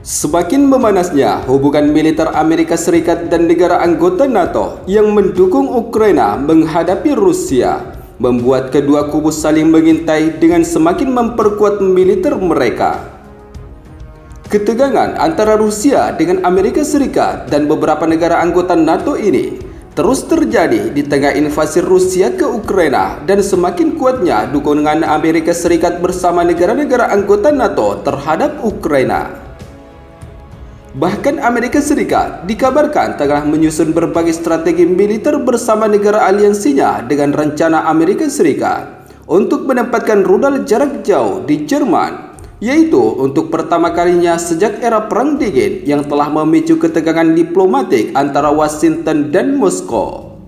Semakin memanasnya hubungan militer Amerika Serikat dan negara anggota NATO yang mendukung Ukraina menghadapi Rusia, membuat kedua kubu saling mengintai dengan semakin memperkuat militer mereka. Ketegangan antara Rusia dengan Amerika Serikat dan beberapa negara anggota NATO ini terus terjadi di tengah invasi Rusia ke Ukraina dan semakin kuatnya dukungan Amerika Serikat bersama negara-negara anggota NATO terhadap Ukraina. Bahkan Amerika Serikat dikabarkan tengah menyusun berbagai strategi militer bersama negara aliansinya dengan rencana Amerika Serikat untuk menempatkan rudal jarak jauh di Jerman, yaitu untuk pertama kalinya sejak era Perang Dingin yang telah memicu ketegangan diplomatik antara Washington dan Moskow.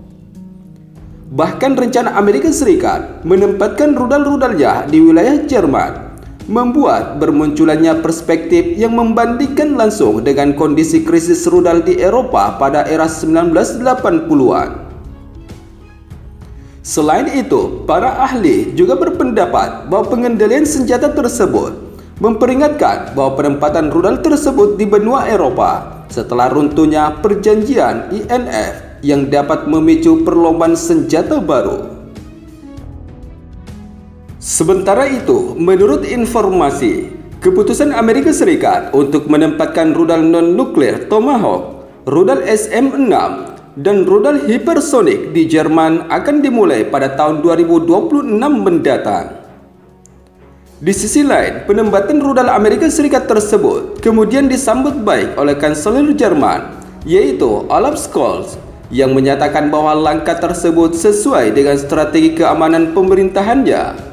Bahkan rencana Amerika Serikat menempatkan rudal-rudalnya di wilayah Jerman membuat bermunculannya perspektif yang membandingkan langsung dengan kondisi krisis rudal di Eropa pada era 1980-an. Selain itu, para ahli juga berpendapat bahwa pengendalian senjata tersebut memperingatkan bahwa penempatan rudal tersebut di benua Eropa setelah runtuhnya perjanjian INF yang dapat memicu perlombaan senjata baru. Sementara itu, menurut informasi, keputusan Amerika Serikat untuk menempatkan rudal non-nuklir Tomahawk, rudal SM-6, dan rudal hipersonik di Jerman akan dimulai pada tahun 2026 mendatang. Di sisi lain, penempatan rudal Amerika Serikat tersebut kemudian disambut baik oleh Kanselir Jerman, yaitu Olaf Scholz, yang menyatakan bahwa langkah tersebut sesuai dengan strategi keamanan pemerintahannya.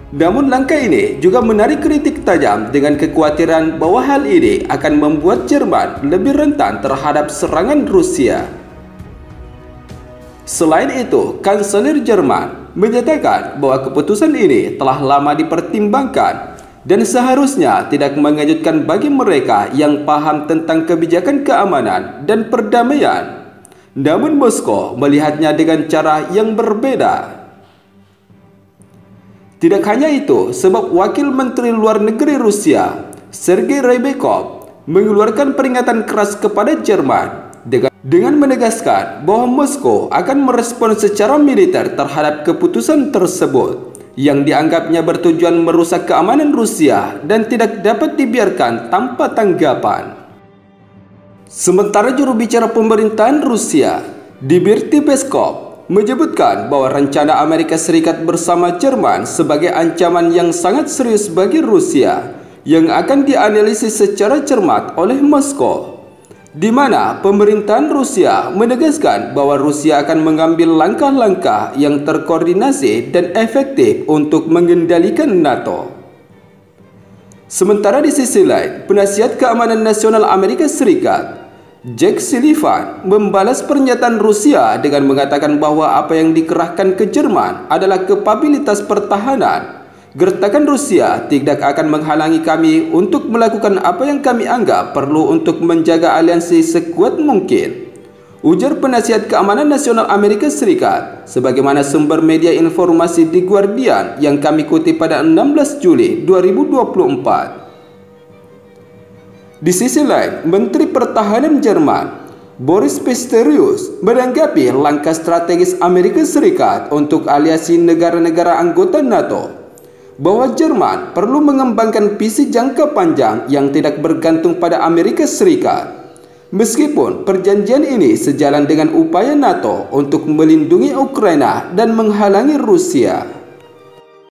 Namun langkah ini juga menarik kritik tajam dengan kekhawatiran bahwa hal ini akan membuat Jerman lebih rentan terhadap serangan Rusia. Selain itu, Kanselir Jerman menyatakan bahwa keputusan ini telah lama dipertimbangkan dan seharusnya tidak mengejutkan bagi mereka yang paham tentang kebijakan keamanan dan perdamaian. Namun Moskow melihatnya dengan cara yang berbeda. Tidak hanya itu, sebab Wakil Menteri Luar Negeri Rusia, Sergei Ryabkov, mengeluarkan peringatan keras kepada Jerman dengan menegaskan bahwa Moskow akan merespon secara militer terhadap keputusan tersebut yang dianggapnya bertujuan merusak keamanan Rusia dan tidak dapat dibiarkan tanpa tanggapan. Sementara juru bicara pemerintahan Rusia, Dmitry Peskov, menyebutkan bahwa rencana Amerika Serikat bersama Jerman sebagai ancaman yang sangat serius bagi Rusia yang akan dianalisis secara cermat oleh Moskow, di mana pemerintahan Rusia menegaskan bahwa Rusia akan mengambil langkah-langkah yang terkoordinasi dan efektif untuk mengendalikan NATO. Sementara di sisi lain, penasihat keamanan nasional Amerika Serikat, Jake Sullivan, membalas pernyataan Rusia dengan mengatakan bahwa apa yang dikerahkan ke Jerman adalah kapabilitas pertahanan. Gertakan Rusia tidak akan menghalangi kami untuk melakukan apa yang kami anggap perlu untuk menjaga aliansi sekuat mungkin, ujar penasihat keamanan nasional Amerika Serikat, sebagaimana sumber media informasi The Guardian yang kami kutip pada 16 Juli 2024. Di sisi lain, Menteri Pertahanan Jerman, Boris Pistorius, menanggapi langkah strategis Amerika Serikat untuk aliansi negara-negara anggota NATO, bahwa Jerman perlu mengembangkan visi jangka panjang yang tidak bergantung pada Amerika Serikat. Meskipun perjanjian ini sejalan dengan upaya NATO untuk melindungi Ukraina dan menghalangi Rusia.